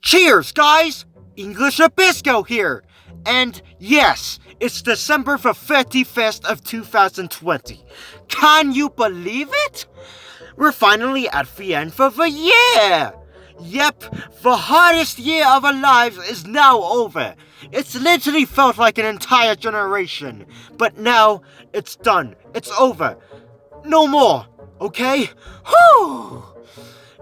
Cheers, guys! English Rabisco here! And yes, it's December the 31st of 2020. Can you believe it? We're finally at the end of the year! Yep, the hardest year of our lives is now over. It's literally felt like an entire generation. But now, it's done. It's over. No more, okay? Whew!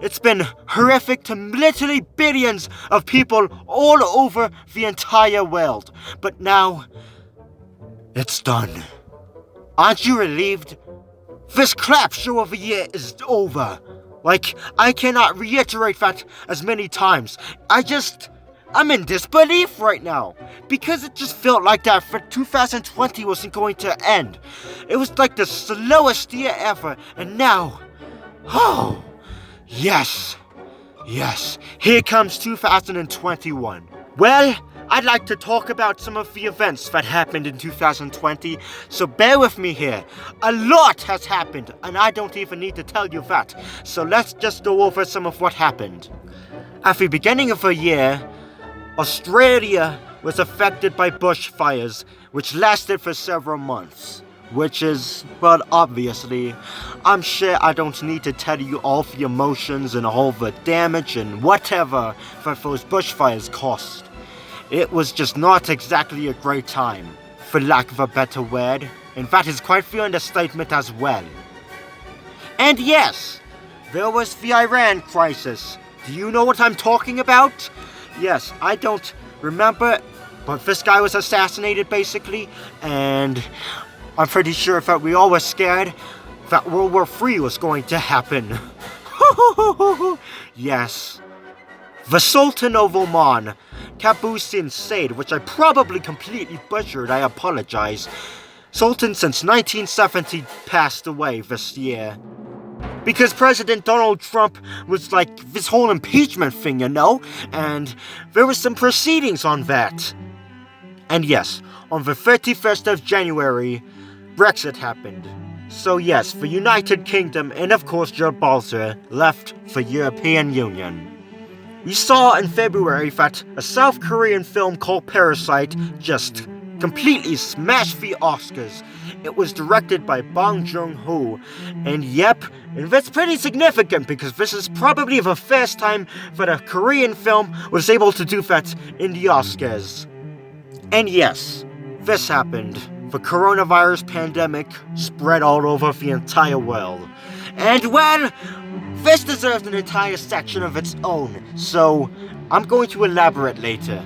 It's been horrific to literally billions of people all over the entire world. But now, it's done. Aren't you relieved? This crap show of the year is over. I cannot reiterate that as many times. I'm in disbelief right now. Because it just felt like that for 2020 wasn't going to end. It was like the slowest year ever, and now, oh, yes, here comes 2021. Well, I'd like to talk about some of the events that happened in 2020, so bear with me here. A lot has happened, and I don't even need to tell you that, so let's just go over some of what happened. At the beginning of the year, Australia was affected by bushfires, which lasted for several months. Which is, well, obviously, I'm sure I don't need to tell you all the emotions and all the damage and whatever that those bushfires caused. It was just not exactly a great time, for lack of a better word, and that is quite the understatement as well. And yes, there was the Iran crisis. Do you know what I'm talking about? Yes, I don't remember, but this guy was assassinated basically, and I'm pretty sure that we all were scared that World War III was going to happen. Yes. The Sultan of Oman, Qaboos Said, which I probably completely butchered, I apologize. Sultan since 1970 passed away this year. Because President Donald Trump was like this whole impeachment thing, you know? And there was some proceedings on that. And yes, on the 31st of January, Brexit happened. So yes, the United Kingdom and of course Gibraltar left the European Union. We saw in February that a South Korean film called Parasite just completely smashed the Oscars. It was directed by Bong Joon-ho, and yep, and that's pretty significant because this is probably the first time that a Korean film was able to do that in the Oscars. And yes, this happened. The coronavirus pandemic spread all over the entire world. And well, this deserves an entire section of its own, so I'm going to elaborate later.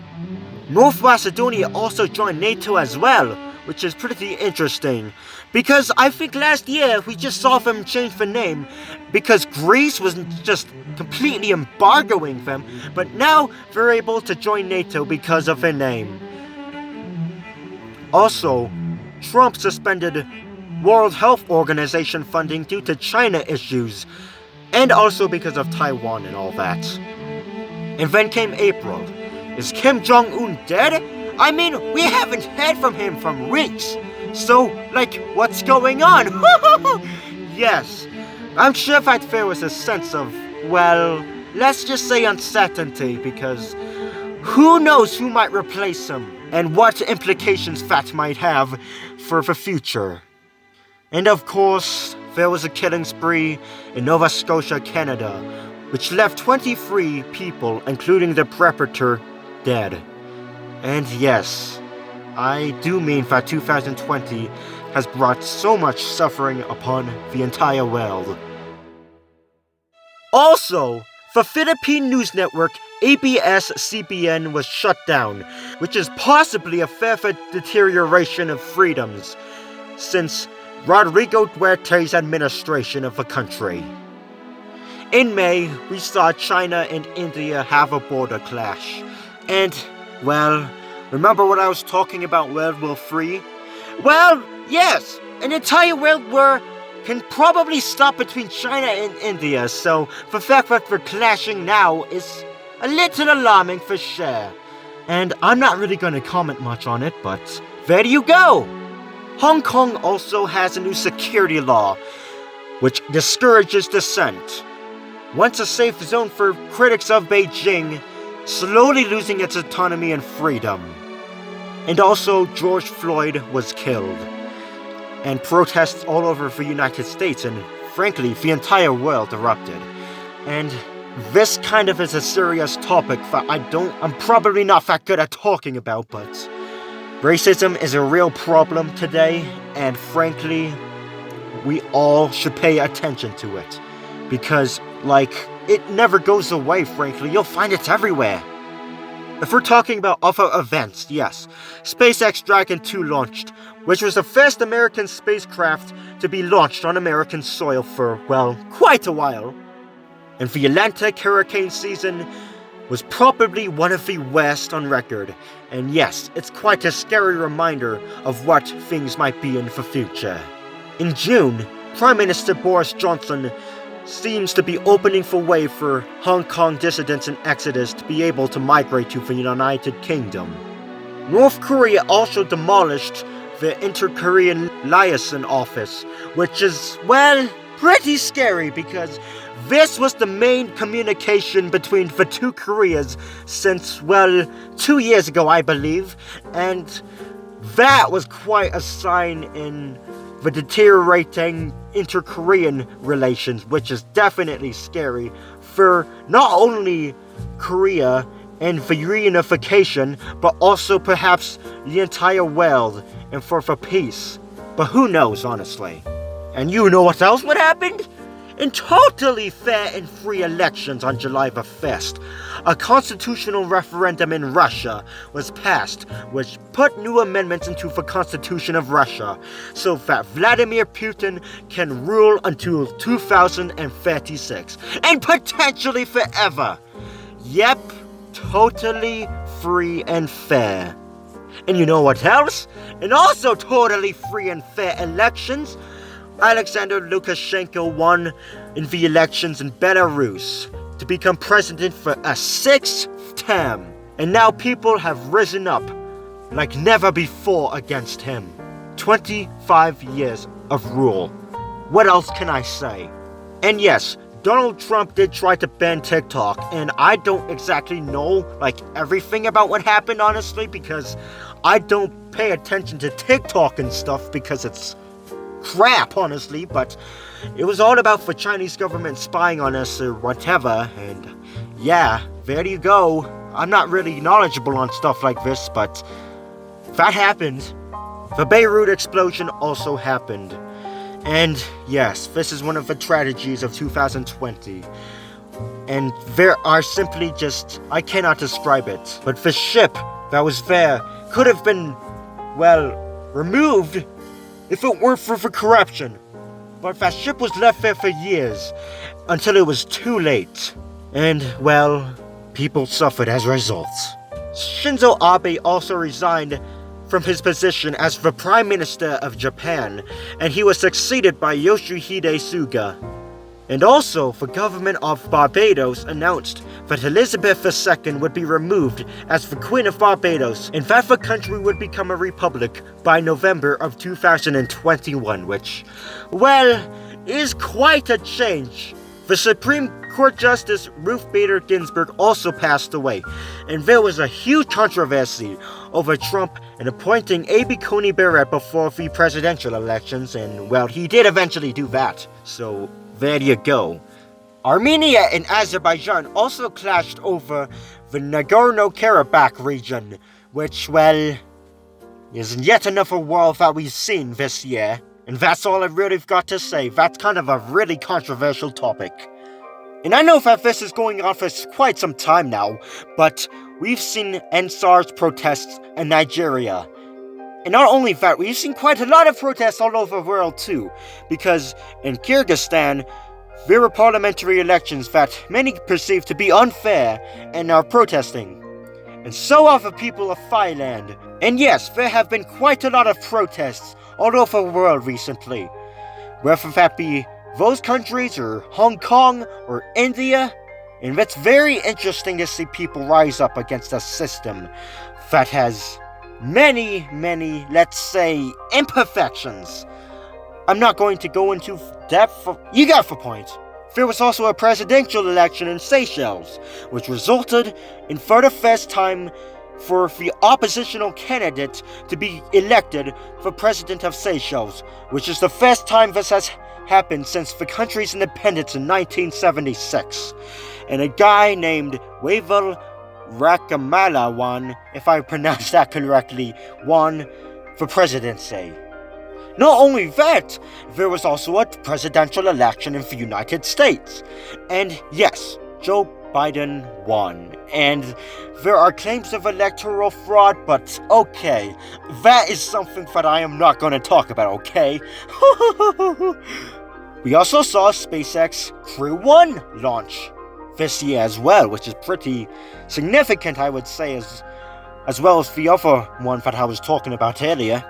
North Macedonia also joined NATO as well, which is pretty interesting, because I think last year we just saw them change the name, because Greece was just completely embargoing them, but now they're able to join NATO because of their name. Also, Trump suspended World Health Organization funding due to China issues, and also because of Taiwan and all that. And then came April. Is Kim Jong-un dead? I mean, we haven't heard from him for weeks. So, what's going on? Yes, I'm sure that there was a sense of, well, let's just say uncertainty, because who knows who might replace him, and what implications that might have for the future. And of course, there was a killing spree in Nova Scotia, Canada, which left 23 people, including the perpetrator, dead. And yes, I do mean that 2020 has brought so much suffering upon the entire world. Also, the Philippine news network ABS-CBN was shut down, which is possibly a further deterioration of freedoms since Rodrigo Duterte's administration of the country. In May, we saw China and India have a border clash. And, well, remember what I was talking about World War III? Well, yes, an entire world war can probably stop between China and India, so the fact that they're clashing now is a little alarming for sure. And I'm not really going to comment much on it, but there you go! Hong Kong also has a new security law, which discourages dissent. Once a safe zone for critics of Beijing, slowly losing its autonomy and freedom. And also, George Floyd was killed. And protests all over the United States and, frankly, the entire world erupted. And this kind of is a serious topic that I'm probably not that good at talking about, but racism is a real problem today, and frankly, we all should pay attention to it. Because, it never goes away, frankly. You'll find it everywhere. If we're talking about other events, yes, SpaceX Dragon 2 launched, which was the first American spacecraft to be launched on American soil for, quite a while. And the Atlantic hurricane season was probably one of the worst on record. And yes, it's quite a scary reminder of what things might be in the future. In June, Prime Minister Boris Johnson seems to be opening the way for Hong Kong dissidents and exodus to be able to migrate to the United Kingdom. North Korea also demolished the Inter-Korean Liaison Office, which is, pretty scary because this was the main communication between the two Koreas since, 2 years ago, I believe, and that was quite a sign in the deteriorating inter-Korean relations, which is definitely scary for not only Korea and the reunification, but also perhaps the entire world and for the peace. But who knows, honestly. And you know what else would happen? In totally fair and free elections on July the 1st, a constitutional referendum in Russia was passed, which put new amendments into the Constitution of Russia, so that Vladimir Putin can rule until 2036, and potentially forever. Yep, totally free and fair. And you know what else? And also totally free and fair elections, Alexander Lukashenko won in the elections in Belarus to become president for a 6th term. And now people have risen up like never before against him. 25 years of rule. What else can I say? And yes, Donald Trump did try to ban TikTok, and I don't exactly know everything about what happened, honestly, because I don't pay attention to TikTok and stuff because it's crap, honestly, but it was all about the Chinese government spying on us or whatever, and yeah, there you go. I'm not really knowledgeable on stuff like this, but that happened. The Beirut explosion also happened. And yes, this is one of the tragedies of 2020. And there are simply I cannot describe it, but the ship that was there could have been, removed if it weren't for the corruption. But that ship was left there for years, until it was too late. And, people suffered as a result. Shinzo Abe also resigned from his position as the Prime Minister of Japan, and he was succeeded by Yoshihide Suga. And also, the government of Barbados announced that Elizabeth II would be removed as the Queen of Barbados, and that the country would become a republic by November of 2021, which, is quite a change. The Supreme Court Justice Ruth Bader Ginsburg also passed away, and there was a huge controversy over Trump and appointing Amy Coney Barrett before the presidential elections, and he did eventually do that, so there you go. Armenia and Azerbaijan also clashed over the Nagorno-Karabakh region, which, is yet another war that we've seen this year. And that's all I've really got to say. That's kind of a really controversial topic. And I know that this is going on for quite some time now, but we've seen NSARS protests in Nigeria. And not only that, we've seen quite a lot of protests all over the world too, because in Kyrgyzstan, there were parliamentary elections that many perceive to be unfair and are protesting. And so are the people of Thailand. And yes, there have been quite a lot of protests all over the world recently. Whether that be those countries or Hong Kong or India. And it's very interesting to see people rise up against a system that has many, let's say, imperfections. I'm not going to go into depth. You got the point. there was also a presidential election in Seychelles, which resulted in for the first time for the oppositional candidate to be elected for president of Seychelles, which is the first time this has happened since the country's independence in 1976. And a guy named Wavel Rakamala won, if I pronounced that correctly, won the presidency. Not only that, there was also a presidential election in the United States. And yes, Joe Biden won. And there are claims of electoral fraud, but okay, that is something that I am not going to talk about, okay? We also saw SpaceX Crew 1 launch this year as well, which is pretty significant, I would say, as well as the other one that I was talking about earlier.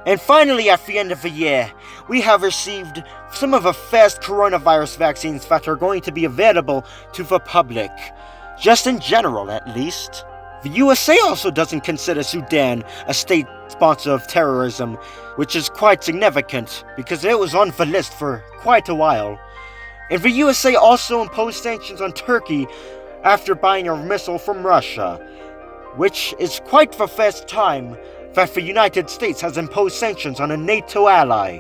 And finally, at the end of the year, we have received some of the first coronavirus vaccines that are going to be available to the public. Just in general, at least. The USA also doesn't consider Sudan a state sponsor of terrorism, which is quite significant, because it was on the list for quite a while. And the USA also imposed sanctions on Turkey after buying a missile from Russia, which is quite the first time that the United States has imposed sanctions on a NATO ally.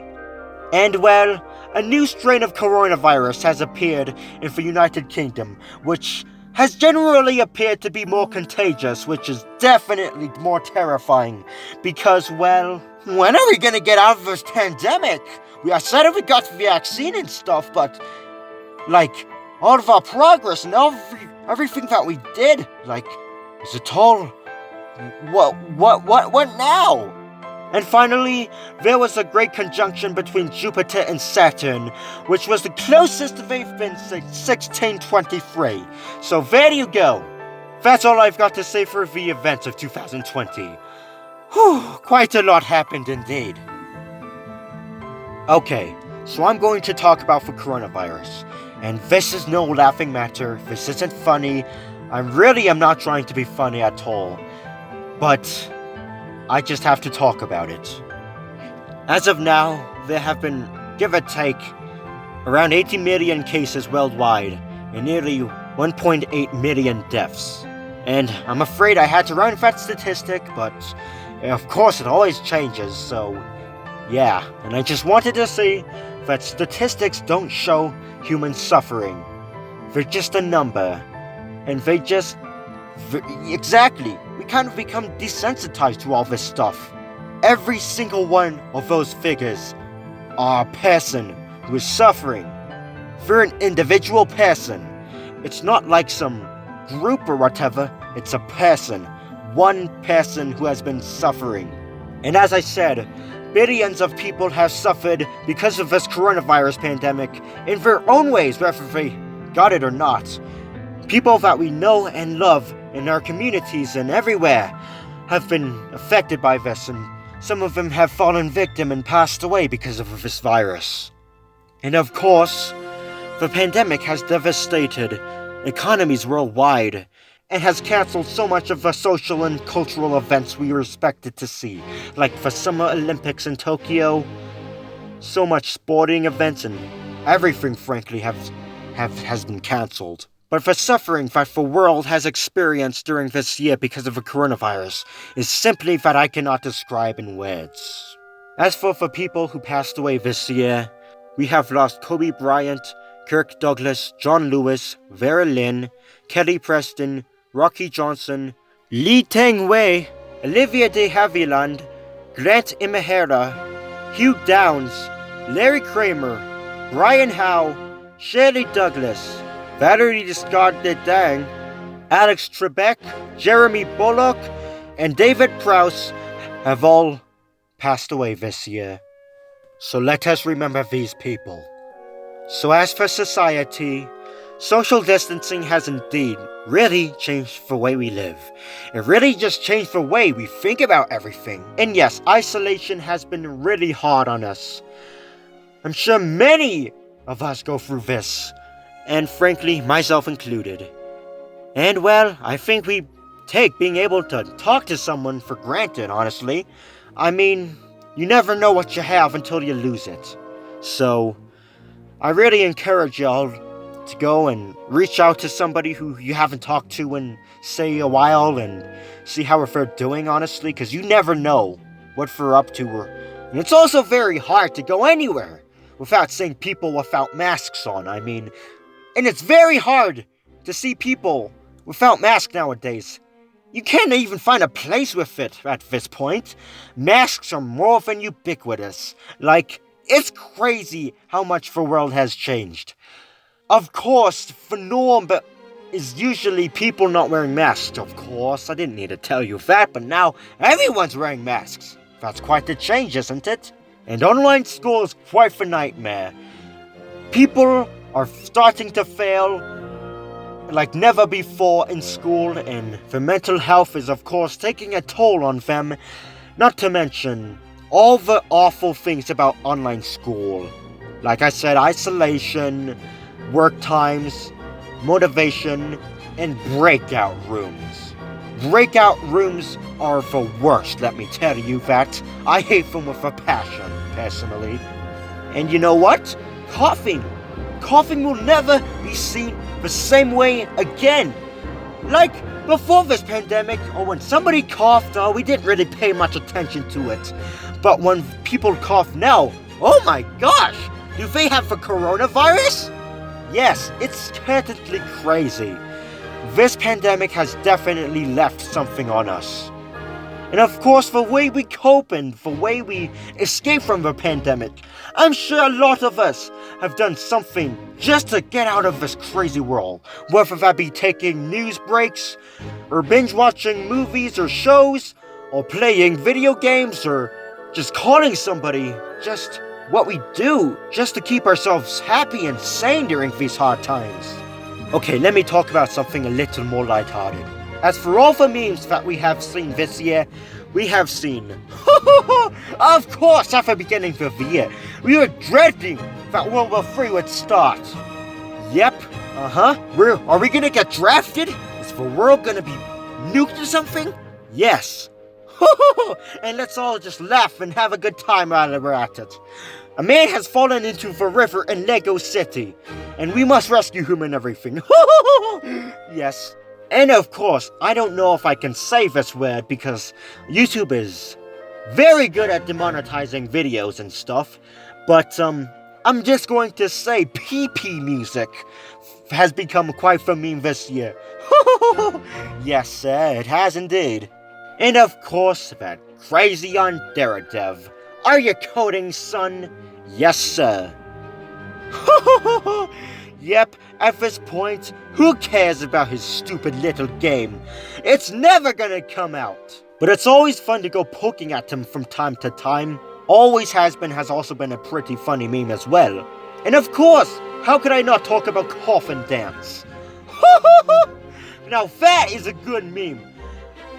And well, a new strain of coronavirus has appeared in the United Kingdom, which has generally appeared to be more contagious, which is definitely more terrifying, because, well, when are we gonna get out of this pandemic? We said we got the vaccine and stuff, but, like, all of our progress and everything that we did, like, is it all... What now? And finally, there was a great conjunction between Jupiter and Saturn, which was the closest they've been since 1623. So there you go. That's all I've got to say for the events of 2020. Whew, quite a lot happened indeed. Okay, so I'm going to talk about the coronavirus. And this is no laughing matter, this isn't funny. I really am not trying to be funny at all. But I just have to talk about it. As of now, there have been, give or take, around 80 million cases worldwide and nearly 1.8 million deaths. And I'm afraid I had to round that statistic, but of course it always changes, so yeah. And I just wanted to say that statistics don't show human suffering. They're just a number. And they just... exactly. We kind of become desensitized to all this stuff. Every single one of those figures are a person who is suffering. For an individual person. It's not like some group or whatever. It's a person. One person who has been suffering. And as I said, billions of people have suffered because of this coronavirus pandemic in their own ways, whether they got it or not. People that we know and love in our communities and everywhere have been affected by this, and some of them have fallen victim and passed away because of this virus. And of course, the pandemic has devastated economies worldwide and has cancelled so much of the social and cultural events we were expected to see, like the Summer Olympics in Tokyo. So much sporting events and everything, frankly, has been cancelled. But the suffering that the world has experienced during this year because of the coronavirus is simply that I cannot describe in words. As for the people who passed away this year, we have lost Kobe Bryant, Kirk Douglas, John Lewis, Vera Lynn, Kelly Preston, Rocky Johnson, Lee Teng-Wei, Olivia de Havilland, Grant Imahara, Hugh Downs, Larry Kramer, Brian Howe, Shirley Douglas, Valerie Giscard-d'Estaing, Alex Trebek, Jeremy Bullock, and David Prowse have all passed away this year. So let us remember these people. So as for society, social distancing has indeed really changed the way we live. It really just changed the way we think about everything. And yes, isolation has been really hard on us. I'm sure many of us go through this. And frankly, myself included. And well, I think we take being able to talk to someone for granted, honestly. I mean, you never know what you have until you lose it. So, I really encourage y'all to go and reach out to somebody who you haven't talked to in, say, a while and see how they're doing, honestly, because you never know what they're up to. And it's also very hard to go anywhere without seeing people without masks on. I mean, and it's very hard to see people without masks nowadays. You can't even find a place with it at this point. Masks are more than ubiquitous. Like, it's crazy how much the world has changed. Of course, the norm is usually people not wearing masks, of course. I didn't need to tell you that, but now everyone's wearing masks. That's quite the change, isn't it? And online school is quite the nightmare. People are starting to fail like never before in school, and the mental health is, of course, taking a toll on them. Not to mention all the awful things about online school. Like I said, isolation, work times, motivation, and breakout rooms. Breakout rooms are the worst, let me tell you that. I hate them with a passion, personally. And you know what? Coughing. Coughing will never be seen the same way again. Like before this pandemic, or when somebody coughed, we didn't really pay much attention to it. But when people cough now, oh my gosh, do they have the coronavirus? Yes, it's technically crazy. This pandemic has definitely left something on us. And of course, the way we cope and the way we escape from the pandemic, I'm sure a lot of us have done something just to get out of this crazy world. Whether that be taking news breaks, or binge watching movies or shows, or playing video games, or just calling somebody. Just what we do, just to keep ourselves happy and sane during these hard times. Okay, let me talk about something a little more lighthearted. As for all the memes that we have seen this year, we have seen, of course, at the beginning of the year, we were dreading that World War III would start. Yep, are we gonna get drafted? Is the world gonna be nuked or something? Yes. And let's all just laugh and have a good time while we're at it. A man has fallen into the river in Lego City, and we must rescue him and everything. Yes. And of course, I don't know if I can say this word because YouTube is very good at demonetizing videos and stuff, but I'm just going to say PP music has become quite the meme this year. Yes, sir, it has indeed. And of course, that crazy Daredevil. Are you coding, son? Yes, sir. Yep, at this point, who cares about his stupid little game? It's never gonna come out. But it's always fun to go poking at him from time to time. Always has also been a pretty funny meme as well. And of course, how could I not talk about Coffin Dance? Now that is a good meme.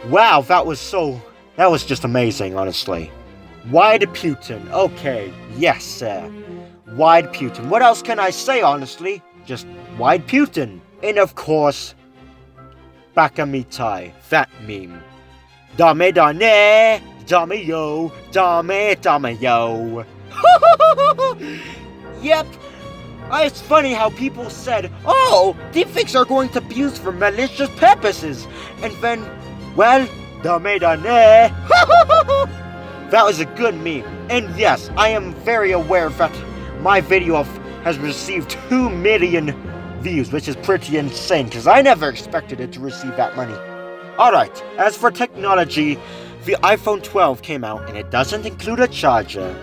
Wow, that was just amazing, honestly. Wide Putin, okay, yes, sir. Wide Putin. What else can I say, honestly? Just Wide Putin. And of course, Bakamitai, that meme. Dame dane, dame yo, dame yo. Yep. It's funny how people said, oh, deepfakes are going to be used for malicious purposes. And then, well, dame dane. That was a good meme. And yes, I am very aware that my video has received 2 million views, which is pretty insane, because I never expected it to receive that many. Alright, as for technology, the iPhone 12 came out, and it doesn't include a charger.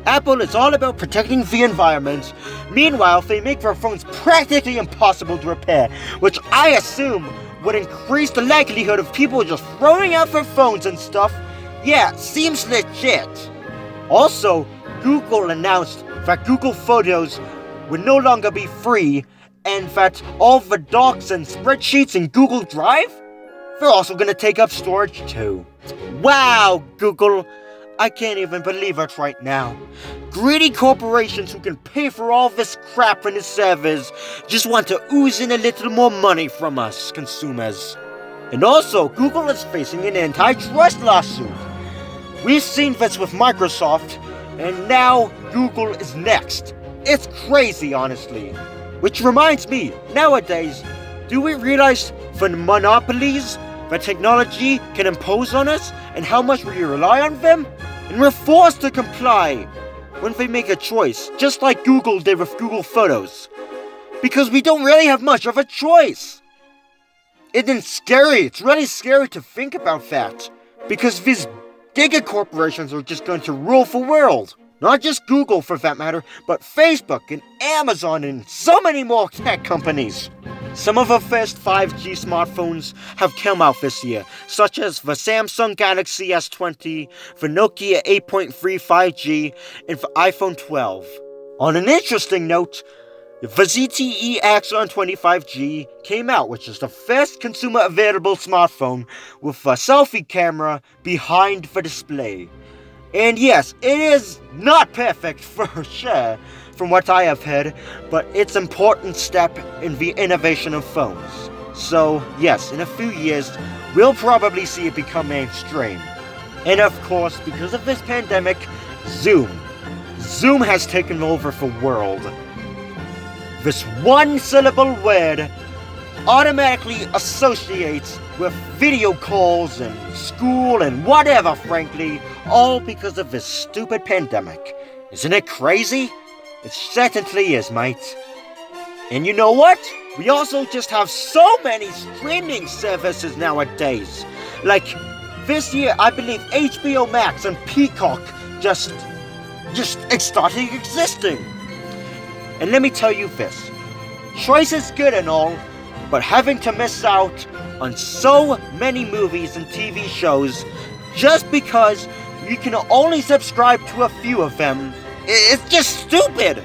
Apple is all about protecting the environment. Meanwhile, they make their phones practically impossible to repair, which I assume would increase the likelihood of people just throwing out their phones and stuff. Yeah, seems legit. Also, Google announced that Google Photos would no longer be free, and that all the docs and spreadsheets in Google Drive, they're also gonna take up storage too. Wow, Google, I can't even believe it right now. Greedy corporations who can pay for all this crap in the servers just want to ooze in a little more money from us, consumers. And also, Google is facing an antitrust lawsuit. We've seen this with Microsoft, and now Google is next. It's crazy, honestly. Which reminds me, nowadays, do we realize the monopolies that technology can impose on us and how much we rely on them? And we're forced to comply when they make a choice, just like Google did with Google Photos. Because we don't really have much of a choice. It's scary. It's really scary to think about that. Because these giga corporations are just going to rule the world. Not just Google for that matter, but Facebook and Amazon and so many more tech companies. Some of the first 5G smartphones have come out this year, such as the Samsung Galaxy S20, the Nokia 8.3 5G, and the iPhone 12. On an interesting note, the ZTE Axon 25G came out, which is the first consumer-available smartphone with a selfie camera behind the display. And yes, it is not perfect for sure, from what I have heard, but it's an important step in the innovation of phones. So yes, in a few years, we'll probably see it become mainstream. And of course, because of this pandemic, Zoom. Zoom has taken over the world. This one-syllable word automatically associates with video calls and school and whatever, frankly, all because of this stupid pandemic. Isn't it crazy? It certainly is, mate. And you know what? We also just have so many streaming services nowadays. Like, this year, I believe HBO Max and Peacock just started existing. And let me tell you this. Choice is good and all, but having to miss out on so many movies and TV shows just because you can only subscribe to a few of them, it's just stupid.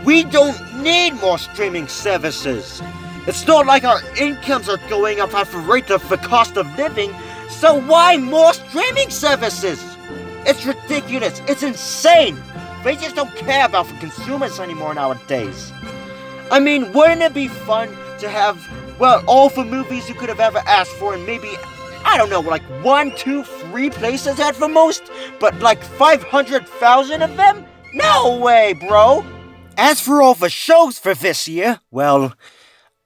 We don't need more streaming services. It's not like our incomes are going up at the rate of the cost of living, so why more streaming services? It's ridiculous. It's insane. They just don't care about the consumers anymore nowadays. I mean, wouldn't it be fun to have, well, all the movies you could have ever asked for and maybe, I don't know, like 1, 2, 3 places at the most? But like 500,000 of them? No way, bro! As for all the shows for this year, well,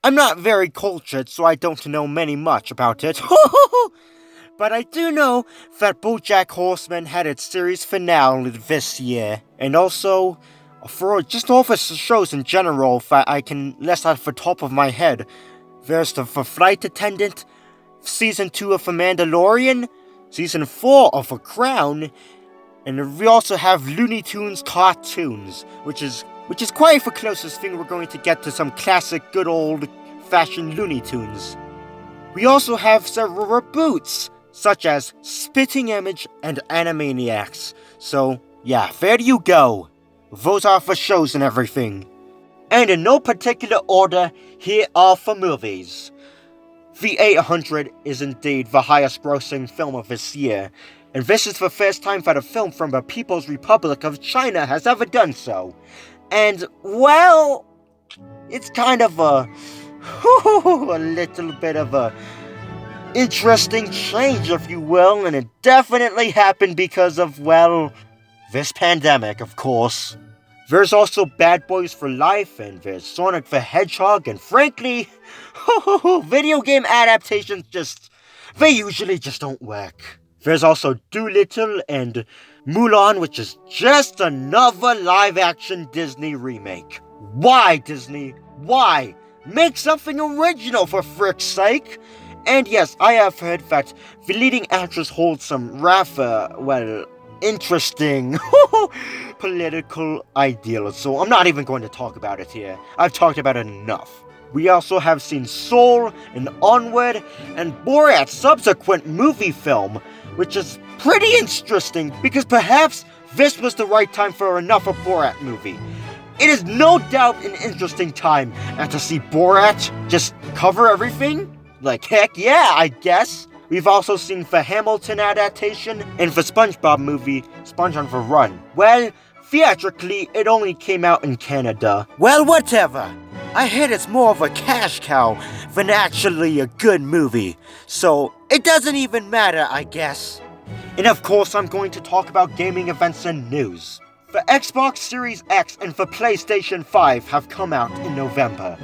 I'm not very cultured, so I don't know much about it. But I do know that BoJack Horseman had its series finale this year. And also, for just all the shows in general that I can list off the top of my head, there's the Flight Attendant, Season 2 of The Mandalorian, Season 4 of The Crown, and we also have Looney Tunes cartoons, which is quite the closest thing we're going to get to some classic good old-fashioned Looney Tunes. We also have several reboots, such as Spitting Image and Animaniacs. So, yeah, there you go. Those are the shows and everything. And in no particular order, here are the movies. The 800 is indeed the highest grossing film of this year, and this is the first time that a film from the People's Republic of China has ever done so. And, well, it's kind of a little bit of a interesting change, if you will, and it definitely happened because of, well, this pandemic, of course. There's also Bad Boys for Life, and there's Sonic the Hedgehog, and frankly, video game adaptations they usually just don't work. There's also Dolittle and Mulan, which is just another live-action Disney remake. Why, Disney? Why? Make something original, for frick's sake! And yes, I have heard that the leading actress holds some rather, well, interesting political ideals, so I'm not even going to talk about it here. I've talked about it enough. We also have seen Soul and Onward and Borat's subsequent movie film, which is pretty interesting because perhaps this was the right time for another Borat movie. It is no doubt an interesting time, and to see Borat just cover everything? Like, heck yeah, I guess. We've also seen the Hamilton adaptation and the SpongeBob movie, Sponge on the Run. Well, theatrically, it only came out in Canada. Well, whatever. I heard it's more of a cash cow than actually a good movie. So, it doesn't even matter, I guess. And of course, I'm going to talk about gaming events and news. The Xbox Series X and the PlayStation 5 have come out in November.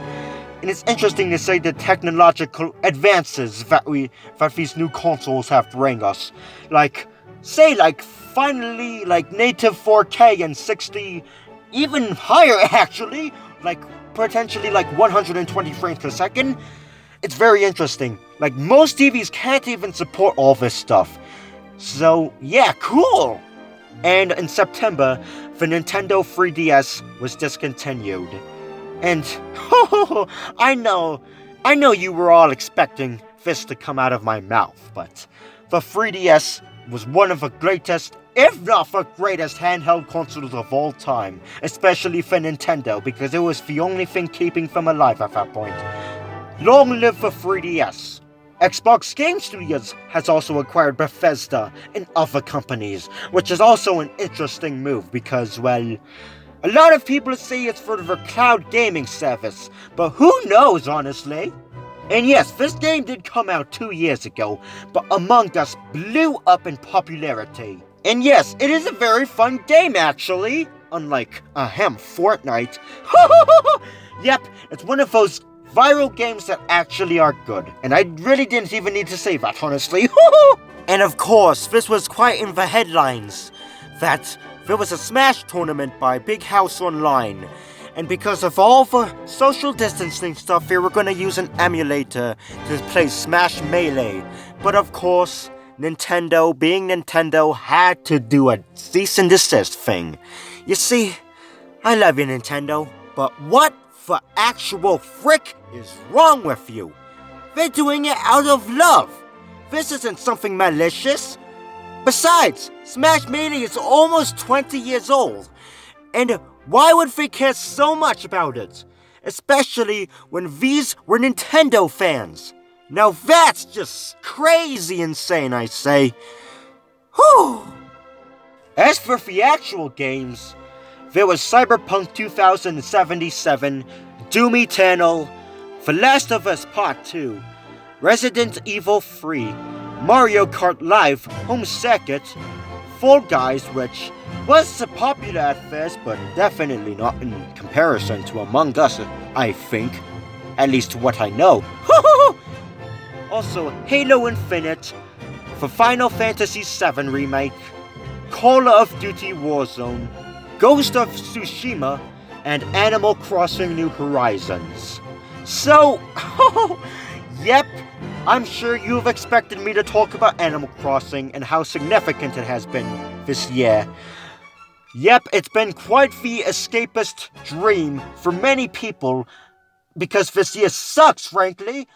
And it's interesting to say the technological advances that these new consoles have bring us. Finally, native 4K and 60, even higher actually, potentially 120 frames per second. It's very interesting. Most TVs can't even support all this stuff. So, yeah, cool! And in September, the Nintendo 3DS was discontinued. And, I know you were all expecting this to come out of my mouth, but the 3DS was one of the greatest, if not the greatest handheld consoles of all time, especially for Nintendo, because it was the only thing keeping them alive at that point. Long live the 3DS! Xbox Game Studios has also acquired Bethesda and other companies, which is also an interesting move because, well, a lot of people say it's for their cloud gaming service, but who knows, honestly? And yes, this game did come out 2 years ago, but Among Us blew up in popularity. And yes, it is a very fun game, actually, unlike, Fortnite. Yep, it's one of those viral games that actually are good, and I really didn't even need to say that, honestly. And of course, this was quite in the headlines, that there was a Smash tournament by Big House Online, and because of all the social distancing stuff, they were going to use an emulator to play Smash Melee. But of course, Nintendo, being Nintendo, had to do a cease and desist thing. You see, I love you, Nintendo, but what the actual frick is wrong with you? They're doing it out of love. This isn't something malicious. Besides, Smash Melee is almost 20 years old, and why would they care so much about it? Especially when these were Nintendo fans. Now that's just crazy insane, I say. Whew. As for the actual games, there was Cyberpunk 2077, Doom Eternal, The Last of Us Part 2, Resident Evil 3, Mario Kart Live Home Circuit, Fall Guys, which was popular at first, but definitely not in comparison to Among Us, I think. At least to what I know. Also, Halo Infinite, the Final Fantasy VII Remake, Call of Duty Warzone, Ghost of Tsushima, and Animal Crossing New Horizons. So, yep, I'm sure you've expected me to talk about Animal Crossing and how significant it has been this year. Yep, it's been quite the escapist dream for many people, because this year sucks, frankly,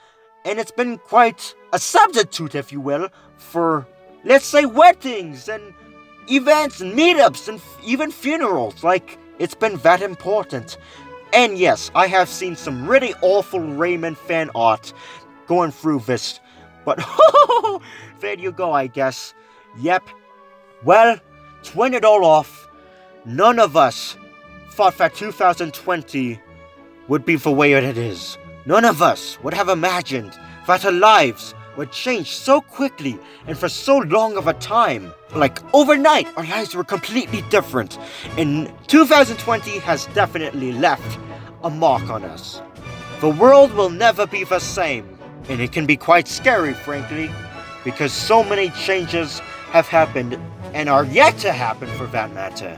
and it's been quite a substitute, if you will, for, let's say, weddings and events and meetups and even funerals. It's been that important. And yes, I have seen some really awful Rayman fan art going through this, but there you go, I guess. Yep. Well, to win it all off, none of us thought that 2020 would be the way it is. None of us would have imagined that our lives would change so quickly and for so long of a time. Overnight, our lives were completely different, and 2020 has definitely left a mark on us. The world will never be the same, and it can be quite scary, frankly, because so many changes have happened and are yet to happen, for that matter.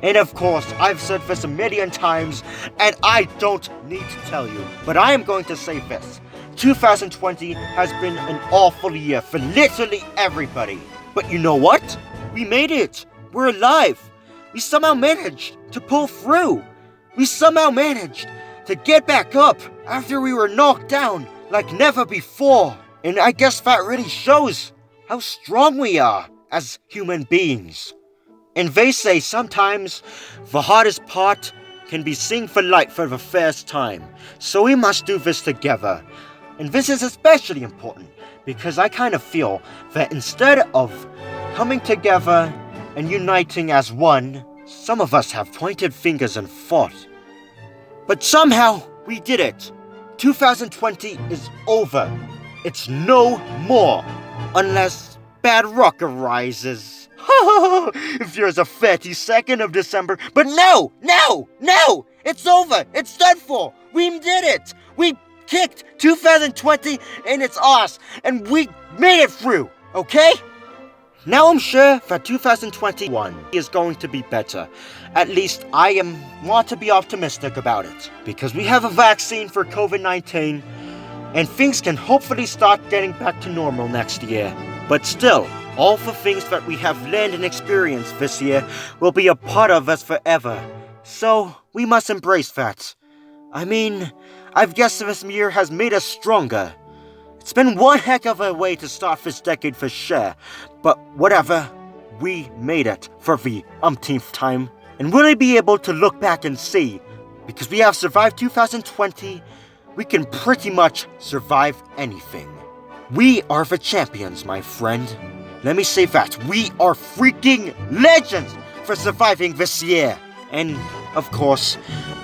And of course, I've said this a million times, and I don't need to tell you, but I am going to say this. 2020 has been an awful year for literally everybody. But you know what? We made it. We're alive. We somehow managed to pull through. We somehow managed to get back up after we were knocked down like never before. And I guess that really shows how strong we are as human beings. And they say sometimes the hardest part can be seeing the light for the first time. So we must do this together. And this is especially important because I kind of feel that instead of coming together and uniting as one, some of us have pointed fingers and fought. But somehow we did it. 2020 is over. It's no more. Unless bad luck arises. If there's a 32nd of December, but no! It's over! It's done for! We did it! We kicked 2020 in its ass, and we made it through, okay? Now I'm sure that 2021 is going to be better. At least I want to be optimistic about it. Because we have a vaccine for COVID-19, and things can hopefully start getting back to normal next year. But still, all the things that we have learned and experienced this year will be a part of us forever. So, we must embrace that. I mean, I guess this year has made us stronger. It's been one heck of a way to start this decade for sure, but whatever, we made it for the umpteenth time. And will I be able to look back and see, because we have survived 2020, we can pretty much survive anything. We are the champions, my friend. Let me say that, we are freaking legends for surviving this year. And, of course,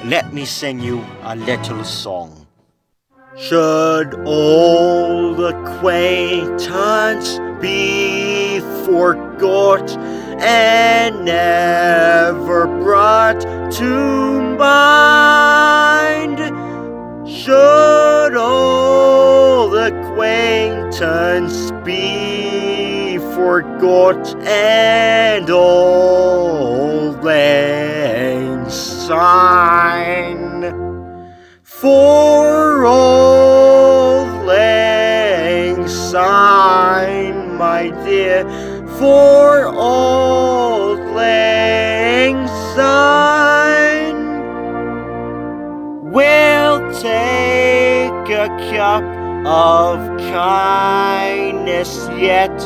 let me sing you a little song. Should old acquaintance be forgot and never brought to mind? Should old acquaintance be forgot and old lang syne? For old lang syne, my dear, for old lang syne, we'll take a cup of kindness yet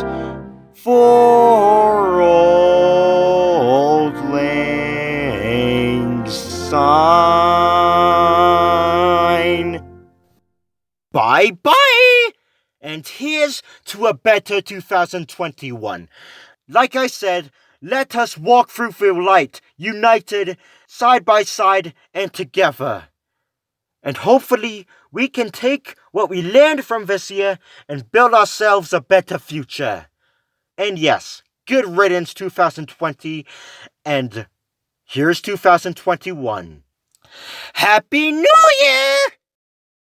for old lang syne. Bye-bye! And here's to a better 2021. Like I said, let us walk through the light, united, side by side, and together. And hopefully, we can take what we learned from this year and build ourselves a better future. And yes, good riddance 2020, and here's 2021. Happy New Year!